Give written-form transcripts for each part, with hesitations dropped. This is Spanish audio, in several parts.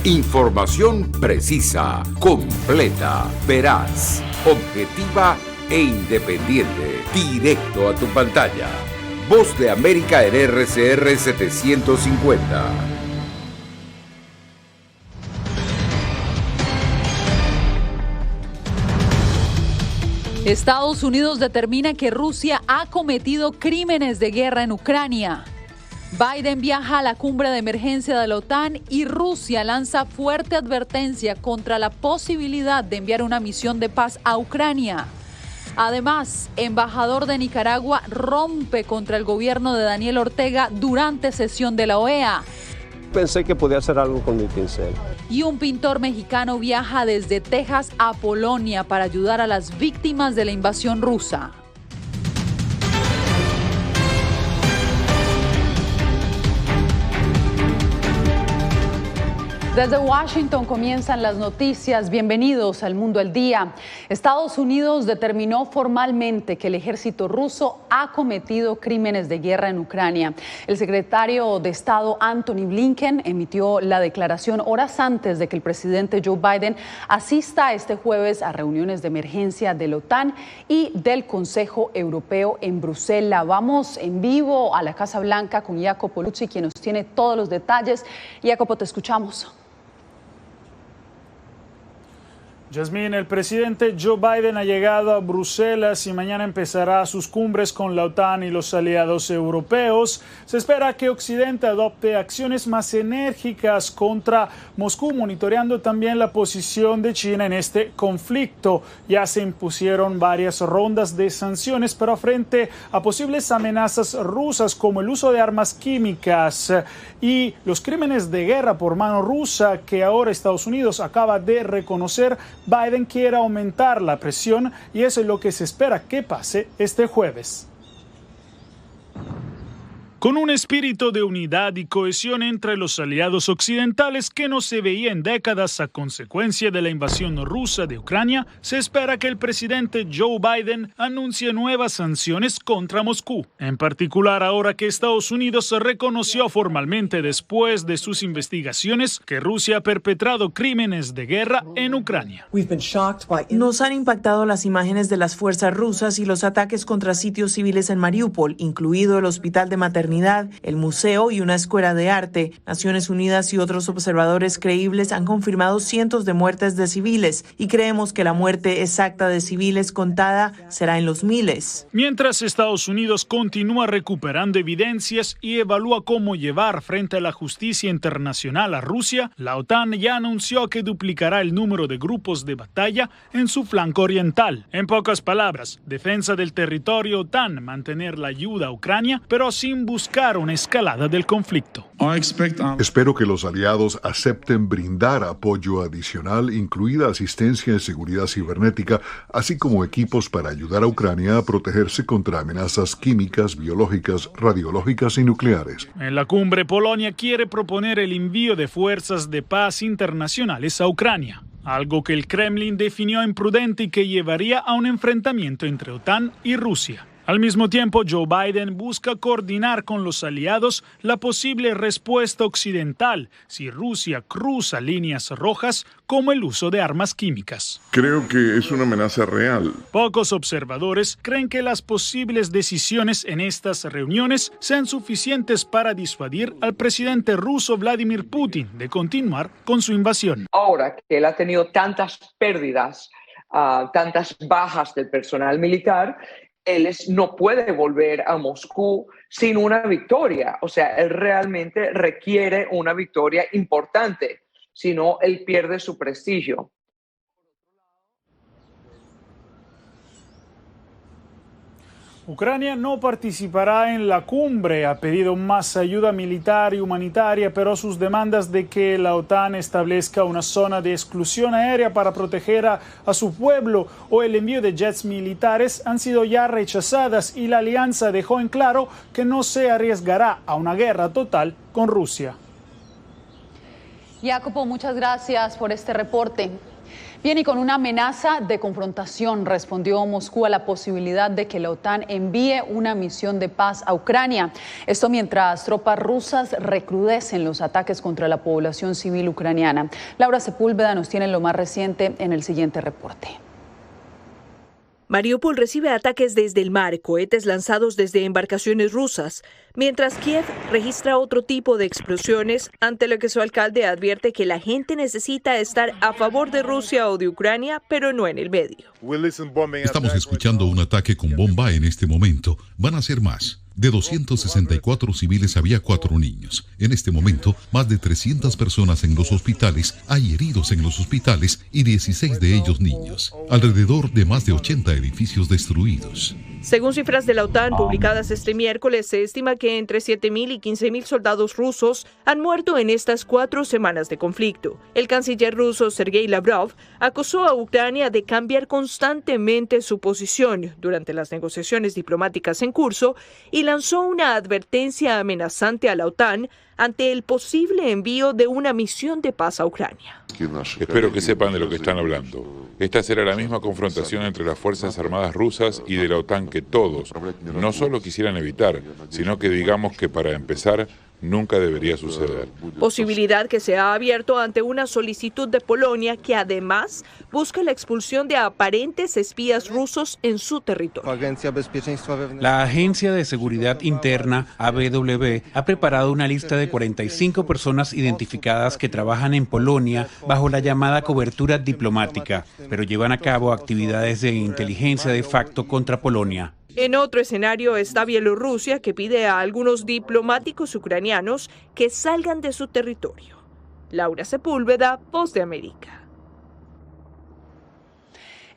Información precisa, completa, veraz, objetiva e independiente. Directo a tu pantalla. Voz de América en RCR 750. Estados Unidos determina que Rusia ha cometido crímenes de guerra en Ucrania. Biden viaja a la cumbre de emergencia de la OTAN y Rusia lanza fuerte advertencia contra la posibilidad de enviar una misión de paz a Ucrania. Además, embajador de Nicaragua rompe contra el gobierno de Daniel Ortega durante sesión de la OEA. Pensé que podía hacer algo con mi pincel. Y un pintor mexicano viaja desde Texas a Polonia para ayudar a las víctimas de la invasión rusa. Desde Washington comienzan las noticias. Bienvenidos al Mundo al Día. Estados Unidos determinó formalmente que el ejército ruso ha cometido crímenes de guerra en Ucrania. El secretario de Estado Antony Blinken emitió la declaración horas antes de que el presidente Joe Biden asista este jueves a reuniones de emergencia de la OTAN y del Consejo Europeo en Bruselas. Vamos en vivo a la Casa Blanca con Jacopo Luzzi, quien nos tiene todos los detalles. Jacopo, te escuchamos. Yasmín, el presidente Joe Biden ha llegado a Bruselas y mañana empezará sus cumbres con la OTAN y los aliados europeos. Se espera que Occidente adopte acciones más enérgicas contra Moscú, monitoreando también la posición de China en este conflicto. Ya se impusieron varias rondas de sanciones, pero frente a posibles amenazas rusas como el uso de armas químicas y los crímenes de guerra por mano rusa que ahora Estados Unidos acaba de reconocer, Biden quiere aumentar la presión y eso es lo que se espera que pase este jueves. Con un espíritu de unidad y cohesión entre los aliados occidentales que no se veía en décadas a consecuencia de la invasión rusa de Ucrania, se espera que el presidente Joe Biden anuncie nuevas sanciones contra Moscú. En particular, ahora que Estados Unidos reconoció formalmente después de sus investigaciones que Rusia ha perpetrado crímenes de guerra en Ucrania. Nos han impactado las imágenes de las fuerzas rusas y los ataques contra sitios civiles en Mariupol, incluido el hospital de maternidad, el museo y una escuela de arte. Naciones Unidas y otros observadores creíbles han confirmado cientos de muertes de civiles y creemos que la muerte exacta de civiles contada será en los miles. Mientras Estados Unidos continúa recuperando evidencias y evalúa cómo llevar frente a la justicia internacional a Rusia, la OTAN ya anunció que duplicará el número de grupos de batalla en su flanco oriental. En pocas palabras, defensa del territorio OTAN, mantener la ayuda a Ucrania, pero sin buscar una escalada del conflicto. Espero que los aliados acepten brindar apoyo adicional, incluida asistencia en seguridad cibernética, así como equipos para ayudar a Ucrania a protegerse contra amenazas químicas, biológicas, radiológicas y nucleares. En la cumbre, Polonia quiere proponer el envío de fuerzas de paz internacionales a Ucrania, algo que el Kremlin definió imprudente y que llevaría a un enfrentamiento entre OTAN y Rusia. Al mismo tiempo, Joe Biden busca coordinar con los aliados la posible respuesta occidental si Rusia cruza líneas rojas como el uso de armas químicas. Creo que es una amenaza real. Pocos observadores creen que las posibles decisiones en estas reuniones sean suficientes para disuadir al presidente ruso Vladimir Putin de continuar con su invasión. Ahora que él ha tenido tantas pérdidas, tantas bajas del personal militar, él no puede volver a Moscú sin una victoria. O sea, él realmente requiere una victoria importante, si no, él pierde su prestigio. Ucrania no participará en la cumbre, ha pedido más ayuda militar y humanitaria, pero sus demandas de que la OTAN establezca una zona de exclusión aérea para proteger a su pueblo o el envío de jets militares han sido ya rechazadas y la alianza dejó en claro que no se arriesgará a una guerra total con Rusia. Jacopo, muchas gracias por este reporte. Bien, y con una amenaza de confrontación respondió Moscú a la posibilidad de que la OTAN envíe una misión de paz a Ucrania. Esto mientras tropas rusas recrudecen los ataques contra la población civil ucraniana. Laura Sepúlveda nos tiene lo más reciente en el siguiente reporte. Mariupol recibe ataques desde el mar, cohetes lanzados desde embarcaciones rusas, mientras Kiev registra otro tipo de explosiones, ante lo que su alcalde advierte que la gente necesita estar a favor de Rusia o de Ucrania, pero no en el medio. Estamos escuchando un ataque con bomba en este momento. Van a ser más. De 264 civiles había 4 niños. En este momento, más de 300 personas en los hospitales, hay heridos en los hospitales y 16 de ellos niños. Alrededor de más de 80 edificios destruidos. Según cifras de la OTAN publicadas este miércoles, se estima que entre 7.000 y 15.000 soldados rusos han muerto en estas 4 semanas de conflicto. El canciller ruso Sergei Lavrov acusó a Ucrania de cambiar constantemente su posición durante las negociaciones diplomáticas en curso y lanzó una advertencia amenazante a la OTAN ante el posible envío de una misión de paz a Ucrania. Espero que sepan de lo que están hablando. Esta será la misma confrontación entre las Fuerzas Armadas rusas y de la OTAN que todos, no solo quisieran evitar, sino que digamos que para empezar, nunca debería suceder. Posibilidad que se ha abierto ante una solicitud de Polonia que además busca la expulsión de aparentes espías rusos en su territorio. La Agencia de Seguridad Interna, ABW, ha preparado una lista de 45 personas identificadas que trabajan en Polonia bajo la llamada cobertura diplomática, pero llevan a cabo actividades de inteligencia de facto contra Polonia. En otro escenario está Bielorrusia, que pide a algunos diplomáticos ucranianos que salgan de su territorio. Laura Sepúlveda, Voz de América.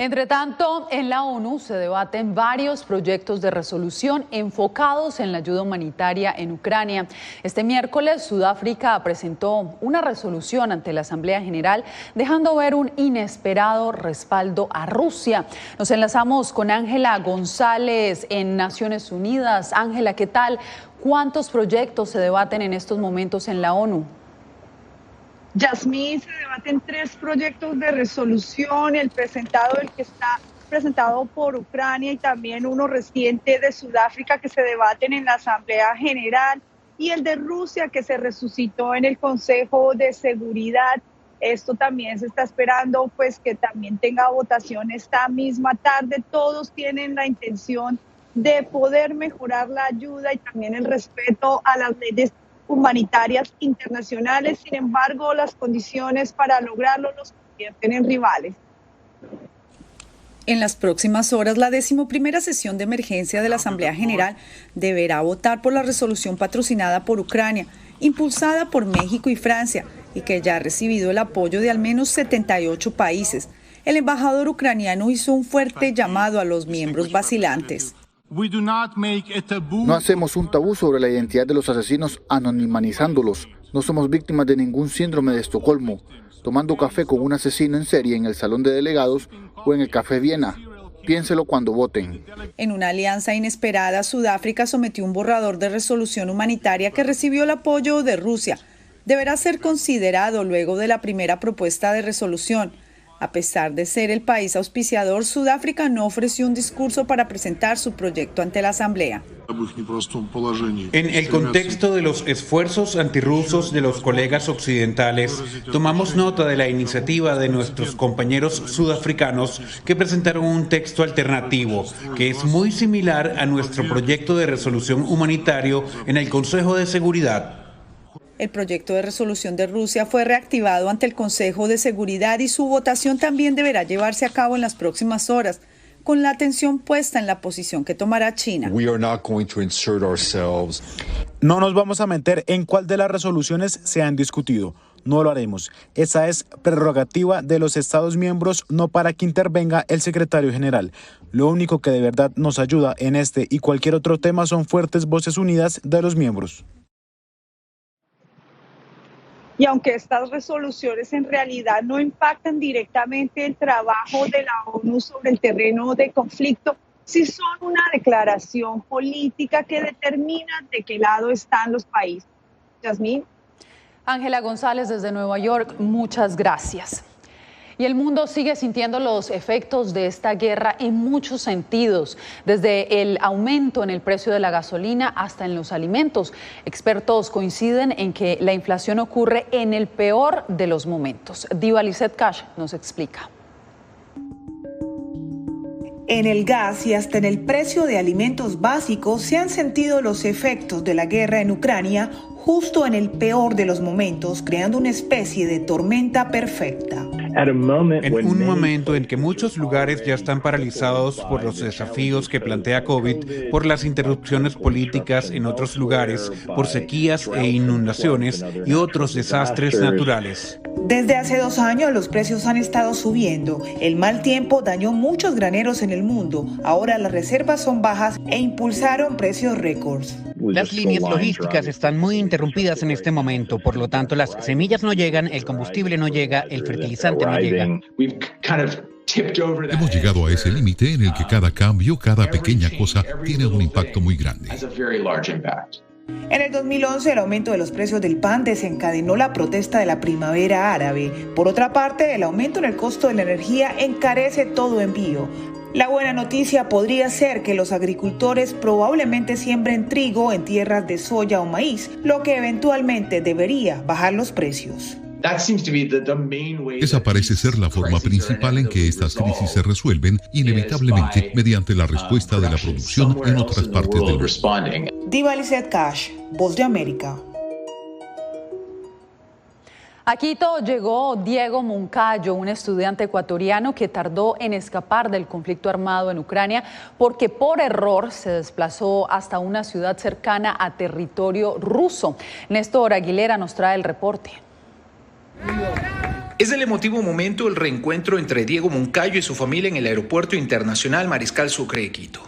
Entre tanto, en la ONU se debaten varios proyectos de resolución enfocados en la ayuda humanitaria en Ucrania. Este miércoles, Sudáfrica presentó una resolución ante la Asamblea General, dejando ver un inesperado respaldo a Rusia. Nos enlazamos con Ángela González en Naciones Unidas. Ángela, ¿qué tal? ¿Cuántos proyectos se debaten en estos momentos en la ONU? Yasmín, se debaten 3 proyectos de resolución, el que está presentado por Ucrania y también uno reciente de Sudáfrica que se debaten en la Asamblea General y el de Rusia que se resucitó en el Consejo de Seguridad. Esto también se está esperando pues que también tenga votación esta misma tarde. Todos tienen la intención de poder mejorar la ayuda y también el respeto a las leyes humanitarias internacionales. Sin embargo, las condiciones para lograrlo los convierten en rivales. En las próximas horas, la 11ª sesión de emergencia de la Asamblea General deberá votar por la resolución patrocinada por Ucrania, impulsada por México y Francia, y que ya ha recibido el apoyo de al menos 78 países. El embajador ucraniano hizo un fuerte llamado a los miembros vacilantes. No hacemos un tabú sobre la identidad de los asesinos anonimizándolos. No somos víctimas de ningún síndrome de Estocolmo, tomando café con un asesino en serie en el Salón de Delegados o en el Café Viena. Piénselo cuando voten. En una alianza inesperada, Sudáfrica sometió un borrador de resolución humanitaria que recibió el apoyo de Rusia. Deberá ser considerado luego de la primera propuesta de resolución. A pesar de ser el país auspiciador, Sudáfrica no ofreció un discurso para presentar su proyecto ante la Asamblea. En el contexto de los esfuerzos antirrusos de los colegas occidentales, tomamos nota de la iniciativa de nuestros compañeros sudafricanos que presentaron un texto alternativo que es muy similar a nuestro proyecto de resolución humanitario en el Consejo de Seguridad. El proyecto de resolución de Rusia fue reactivado ante el Consejo de Seguridad y su votación también deberá llevarse a cabo en las próximas horas, con la atención puesta en la posición que tomará China. No nos vamos a meter en cuál de las resoluciones se han discutido. No lo haremos. Esa es prerrogativa de los Estados miembros, no para que intervenga el secretario general. Lo único que de verdad nos ayuda en este y cualquier otro tema son fuertes voces unidas de los miembros. Y aunque estas resoluciones en realidad no impactan directamente el trabajo de la ONU sobre el terreno de conflicto, sí son una declaración política que determina de qué lado están los países. Yasmín. Ángela González desde Nueva York, muchas gracias. Y el mundo sigue sintiendo los efectos de esta guerra en muchos sentidos, desde el aumento en el precio de la gasolina hasta en los alimentos. Expertos coinciden en que la inflación ocurre en el peor de los momentos. Diva Lizeth Cash nos explica. En el gas y hasta en el precio de alimentos básicos se han sentido los efectos de la guerra en Ucrania justo en el peor de los momentos, creando una especie de tormenta perfecta. En un momento en que muchos lugares ya están paralizados por los desafíos que plantea COVID, por las interrupciones políticas en otros lugares, por sequías e inundaciones y otros desastres naturales. Desde hace 2 años los precios han estado subiendo. El mal tiempo dañó muchos graneros en el mundo. Ahora las reservas son bajas e impulsaron precios récords. Las líneas logísticas están muy interrumpidas en este momento, por lo tanto las semillas no llegan, el combustible no llega, el fertilizante no llega. Hemos llegado a ese límite en el que cada cambio, cada pequeña cosa tiene un impacto muy grande. En el 2011, el aumento de los precios del pan desencadenó la protesta de la primavera árabe. Por otra parte, el aumento en el costo de la energía encarece todo envío. La buena noticia podría ser que los agricultores probablemente siembren trigo en tierras de soya o maíz, lo que eventualmente debería bajar los precios. Esa parece ser la forma principal en que estas crisis se resuelven, inevitablemente mediante la respuesta de la producción en otras partes del mundo. Diva Lizeth Cash, Voz de América. A Quito llegó Diego Moncayo, un estudiante ecuatoriano que tardó en escapar del conflicto armado en Ucrania porque por error se desplazó hasta una ciudad cercana a territorio ruso. Néstor Aguilera nos trae el reporte. Es el emotivo momento el reencuentro entre Diego Moncayo y su familia en el Aeropuerto Internacional Mariscal Sucre de Quito.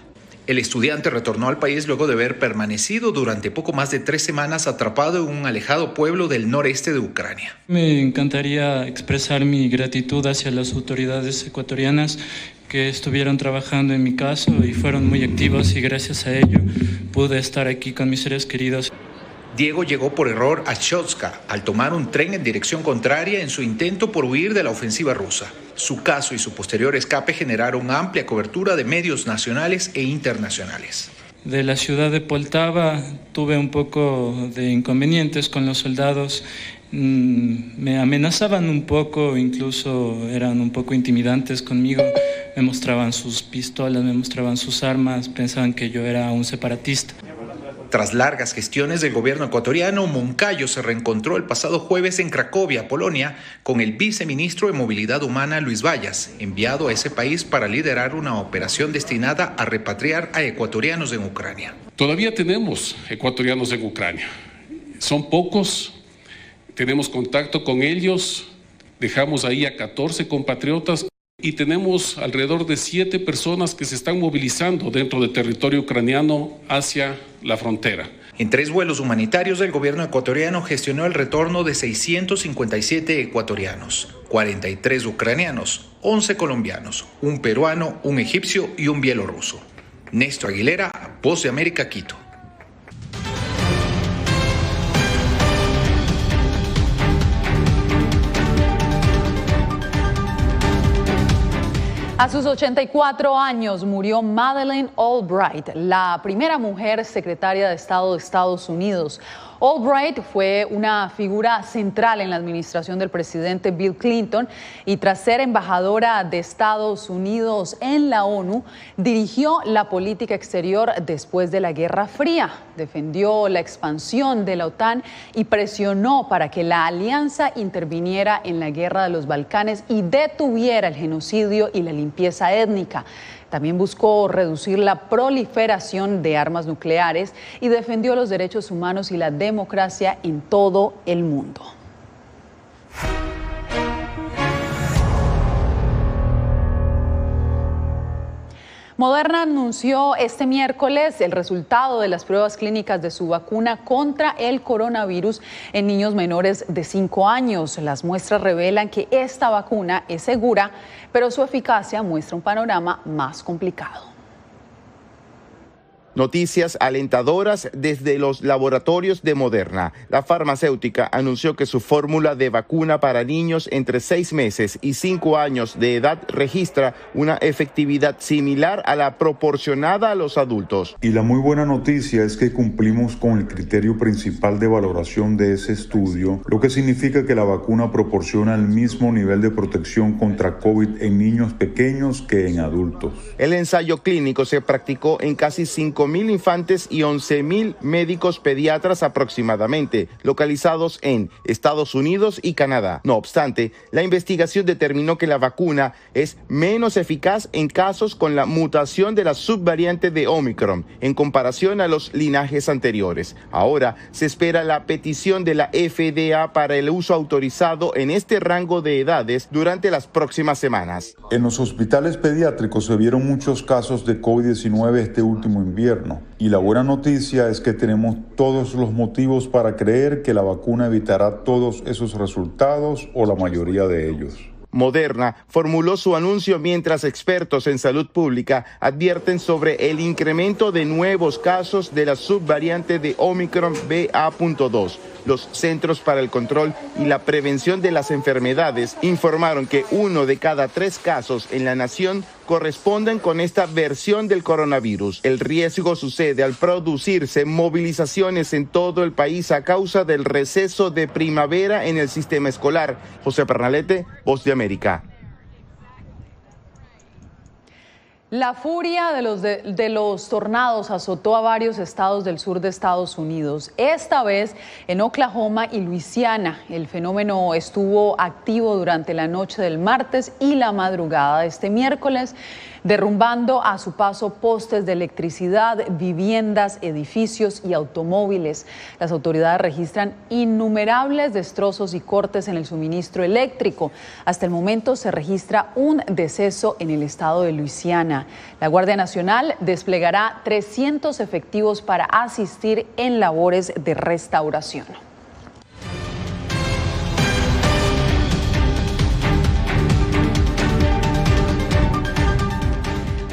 El estudiante retornó al país luego de haber permanecido durante poco más de 3 semanas atrapado en un alejado pueblo del noreste de Ucrania. Me encantaría expresar mi gratitud hacia las autoridades ecuatorianas que estuvieron trabajando en mi caso y fueron muy activos, y gracias a ello pude estar aquí con mis seres queridos. Diego llegó por error a Chotska al tomar un tren en dirección contraria en su intento por huir de la ofensiva rusa. Su caso y su posterior escape generaron amplia cobertura de medios nacionales e internacionales. De la ciudad de Poltava tuve un poco de inconvenientes con los soldados. Me amenazaban un poco, incluso eran un poco intimidantes conmigo. Me mostraban sus pistolas, me mostraban sus armas, pensaban que yo era un separatista. Tras largas gestiones del gobierno ecuatoriano, Moncayo se reencontró el pasado jueves en Cracovia, Polonia, con el viceministro de Movilidad Humana, Luis Vallas, enviado a ese país para liderar una operación destinada a repatriar a ecuatorianos en Ucrania. Todavía tenemos ecuatorianos en Ucrania. Son pocos, tenemos contacto con ellos, dejamos ahí a 14 compatriotas. Y tenemos alrededor de 7 personas que se están movilizando dentro del territorio ucraniano hacia la frontera. En 3 vuelos humanitarios, el gobierno ecuatoriano gestionó el retorno de 657 ecuatorianos, 43 ucranianos, 11 colombianos, un peruano, un egipcio y un bielorruso. Néstor Aguilera, Voz de América, Quito. A sus 84 años murió Madeleine Albright, la primera mujer secretaria de Estado de Estados Unidos. Albright fue una figura central en la administración del presidente Bill Clinton y tras ser embajadora de Estados Unidos en la ONU, dirigió la política exterior después de la Guerra Fría, defendió la expansión de la OTAN y presionó para que la alianza interviniera en la guerra de los Balcanes y detuviera el genocidio y la limpieza étnica. También buscó reducir la proliferación de armas nucleares y defendió los derechos humanos y la democracia en todo el mundo. Moderna anunció este miércoles el resultado de las pruebas clínicas de su vacuna contra el coronavirus en niños menores de 5 años. Las muestras revelan que esta vacuna es segura, pero su eficacia muestra un panorama más complicado. Noticias alentadoras desde los laboratorios de Moderna. La farmacéutica anunció que su fórmula de vacuna para niños entre 6 meses y 5 años de edad registra una efectividad similar a la proporcionada a los adultos. Y la muy buena noticia es que cumplimos con el criterio principal de valoración de ese estudio, lo que significa que la vacuna proporciona el mismo nivel de protección contra COVID en niños pequeños que en adultos. El ensayo clínico se practicó en casi 5.000 infantes y 11.000 médicos pediatras aproximadamente, localizados en Estados Unidos y Canadá. No obstante, la investigación determinó que la vacuna es menos eficaz en casos con la mutación de la subvariante de Omicron en comparación a los linajes anteriores. Ahora se espera la petición de la FDA para el uso autorizado en este rango de edades durante las próximas semanas. En los hospitales pediátricos se vieron muchos casos de COVID-19 este último invierno y la buena noticia es que tenemos todos los motivos para creer que la vacuna evitará todos esos resultados o la mayoría de ellos. Moderna formuló su anuncio mientras expertos en salud pública advierten sobre el incremento de nuevos casos de la subvariante de Omicron BA.2. Los Centros para el Control y la Prevención de las Enfermedades informaron que 1 de cada 3 casos en la nación corresponden con esta versión del coronavirus. El riesgo sucede al producirse movilizaciones en todo el país a causa del receso de primavera en el sistema escolar. José Pernalete, Voz de América. La furia de los tornados azotó a varios estados del sur de Estados Unidos, esta vez en Oklahoma y Luisiana. El fenómeno estuvo activo durante la noche del martes y la madrugada de este miércoles, derrumbando a su paso postes de electricidad, viviendas, edificios y automóviles. Las autoridades registran innumerables destrozos y cortes en el suministro eléctrico. Hasta el momento se registra un deceso en el estado de Luisiana. La Guardia Nacional desplegará 300 efectivos para asistir en labores de restauración.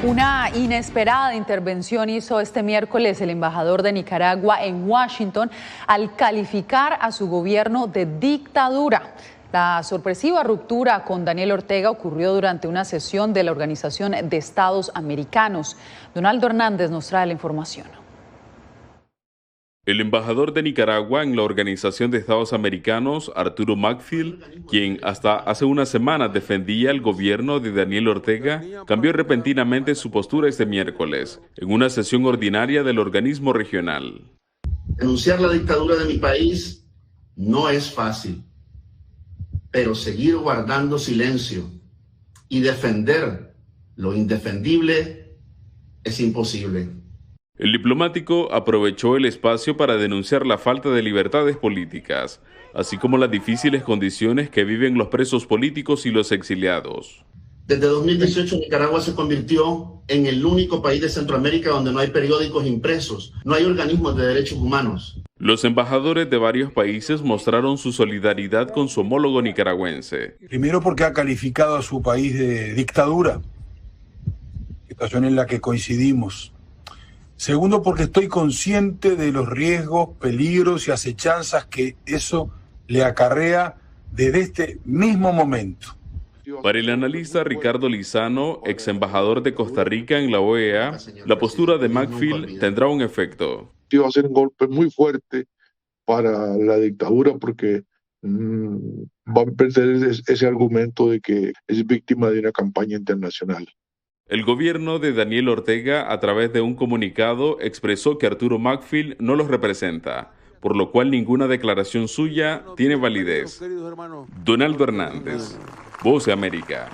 Una inesperada intervención hizo este miércoles el embajador de Nicaragua en Washington al calificar a su gobierno de dictadura. La sorpresiva ruptura con Daniel Ortega ocurrió durante una sesión de la Organización de Estados Americanos. Donaldo Hernández nos trae la información. El embajador de Nicaragua en la Organización de Estados Americanos, Arturo Macfield, quien hasta hace unas semanas defendía el gobierno de Daniel Ortega, cambió repentinamente su postura este miércoles, en una sesión ordinaria del organismo regional. Denunciar la dictadura de mi país no es fácil, pero seguir guardando silencio y defender lo indefendible es imposible. El diplomático aprovechó el espacio para denunciar la falta de libertades políticas, así como las difíciles condiciones que viven los presos políticos y los exiliados. Desde 2018 Nicaragua se convirtió en el único país de Centroamérica donde no hay periódicos impresos, no hay organismos de derechos humanos. Los embajadores de varios países mostraron su solidaridad con su homólogo nicaragüense. Primero porque ha calificado a su país de dictadura, situación en la que coincidimos. Segundo, porque estoy consciente de los riesgos, peligros y acechanzas que eso le acarrea desde este mismo momento. Para el analista Ricardo Lizano, ex embajador de Costa Rica en la OEA, la postura de Macfield tendrá un efecto. Va a ser un golpe muy fuerte para la dictadura porque va a perder ese argumento de que es víctima de una campaña internacional. El gobierno de Daniel Ortega, a través de un comunicado, expresó que Arturo Macfield no los representa, por lo cual ninguna declaración suya tiene validez. Donaldo Hernández, Voz de América.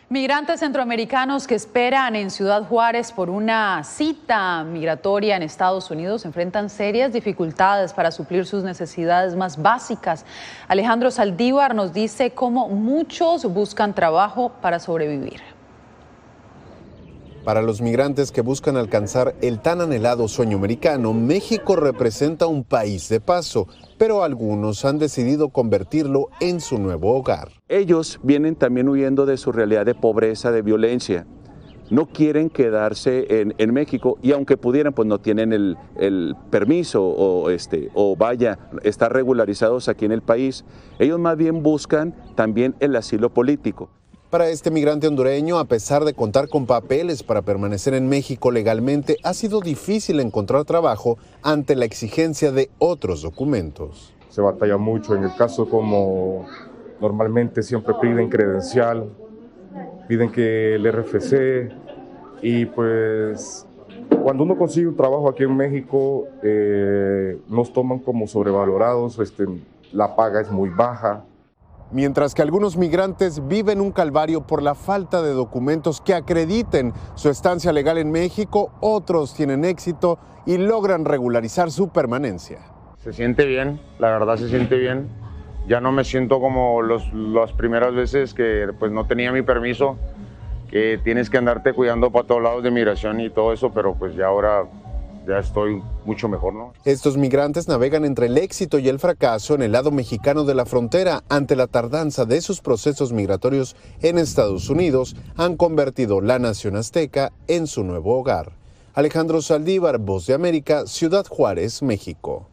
Migrantes centroamericanos que esperan en Ciudad Juárez por una cita migratoria en Estados Unidos enfrentan serias dificultades para suplir sus necesidades más básicas. Alejandro Saldívar nos dice cómo muchos buscan trabajo para sobrevivir. Para los migrantes que buscan alcanzar el tan anhelado sueño americano, México representa un país de paso, pero algunos han decidido convertirlo en su nuevo hogar. Ellos vienen también huyendo de su realidad de pobreza, de violencia. no quieren quedarse en México y aunque pudieran, pues no tienen el permiso o estar regularizados aquí en el país. Ellos más bien buscan también el asilo político. Para este migrante hondureño, a pesar de contar con papeles para permanecer en México legalmente, ha sido difícil encontrar trabajo ante la exigencia de otros documentos. Se batalla mucho, en el caso como normalmente siempre piden credencial, piden que el RFC y pues cuando uno consigue un trabajo aquí en México nos toman como sobrevalorados, la paga es muy baja. Mientras que algunos migrantes viven un calvario por la falta de documentos que acrediten su estancia legal en México, otros tienen éxito y logran regularizar su permanencia. Se siente bien, la verdad se siente bien. Ya no me siento como las primeras veces que pues no tenía mi permiso, que tienes que andarte cuidando para todos lados de migración y todo eso, pero pues ya ahora ya estoy mucho mejor, ¿no? Estos migrantes navegan entre el éxito y el fracaso en el lado mexicano de la frontera. Ante la tardanza de sus procesos migratorios en Estados Unidos, han convertido la nación azteca en su nuevo hogar. Alejandro Saldívar, Voz de América, Ciudad Juárez, México.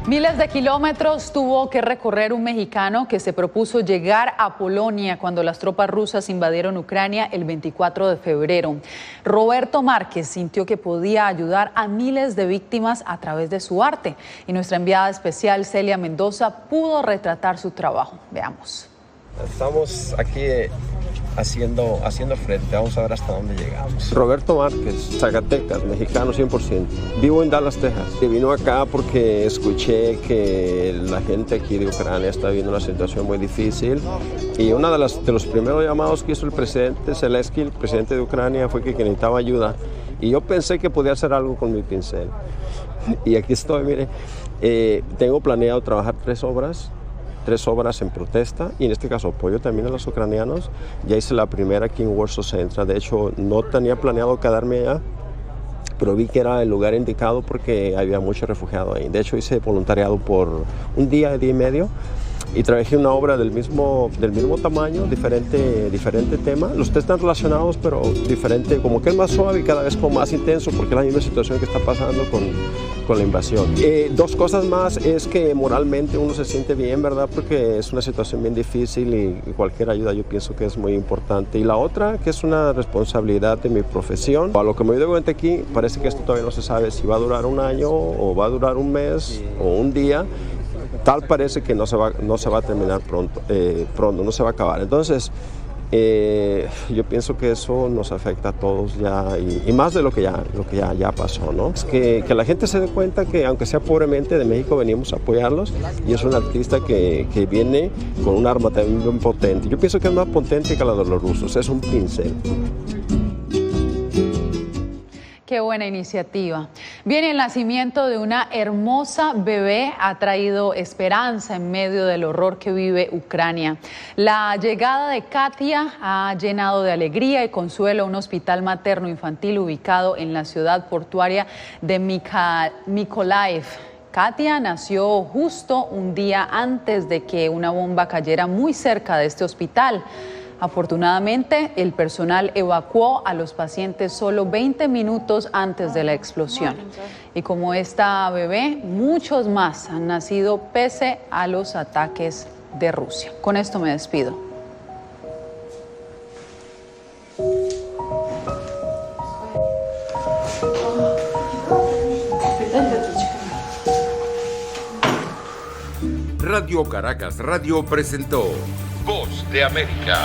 Miles de kilómetros tuvo que recorrer un mexicano que se propuso llegar a Polonia cuando las tropas rusas invadieron Ucrania el 24 de febrero. Roberto Márquez sintió que podía ayudar a miles de víctimas a través de su arte y nuestra enviada especial Celia Mendoza pudo retratar su trabajo. Veamos. Estamos aquí haciendo frente, vamos a ver hasta dónde llegamos. Roberto Márquez, Zacatecas, mexicano 100%. Vivo en Dallas, Texas. Y vino acá porque escuché que la gente aquí de Ucrania está viviendo una situación muy difícil. Y uno de los primeros llamados que hizo el presidente Zelensky, el presidente de Ucrania, fue que necesitaba ayuda. Y yo pensé que podía hacer algo con mi pincel. Y aquí estoy, mire. Tengo planeado trabajar 3 obras en protesta y en este caso apoyo también a los ucranianos. Ya hice la primera aquí en Warsaw Central. De hecho, no tenía planeado quedarme allá, pero vi que era el lugar indicado porque había muchos refugiados ahí. De hecho, hice voluntariado por un día y medio y trabajé una obra del mismo tamaño, diferente tema. Los 3 están relacionados, pero diferente, como que es más suave y cada vez como más intenso porque es la misma situación que está pasando con la invasión. 2 cosas más es que moralmente uno se siente bien, ¿verdad? Porque es una situación bien difícil y cualquier ayuda yo pienso que es muy importante. Y la otra, que es una responsabilidad de mi profesión. A lo que me doy cuenta aquí, parece que esto todavía no se sabe si va a durar un año o va a durar un mes o un día. Tal parece que no se va a terminar pronto, no se va a acabar. Entonces, yo pienso que eso nos afecta a todos ya y más de lo que ya pasó, ¿no? Es que la gente se dé cuenta que aunque sea pobremente de México venimos a apoyarlos y es un artista que viene con un arma también bien potente. Yo pienso que es más potente que la de los rusos, es un pincel. Qué buena iniciativa. Bien, el nacimiento de una hermosa bebé ha traído esperanza en medio del horror que vive Ucrania. La llegada de Katia ha llenado de alegría y consuelo un hospital materno-infantil ubicado en la ciudad portuaria de Mykolaiv. Katia nació justo un día antes de que una bomba cayera muy cerca de este hospital. Afortunadamente, el personal evacuó a los pacientes solo 20 minutos antes de la explosión. Y como esta bebé, muchos más han nacido pese a los ataques de Rusia. Con esto me despido. Radio Caracas Radio presentó Voz de América.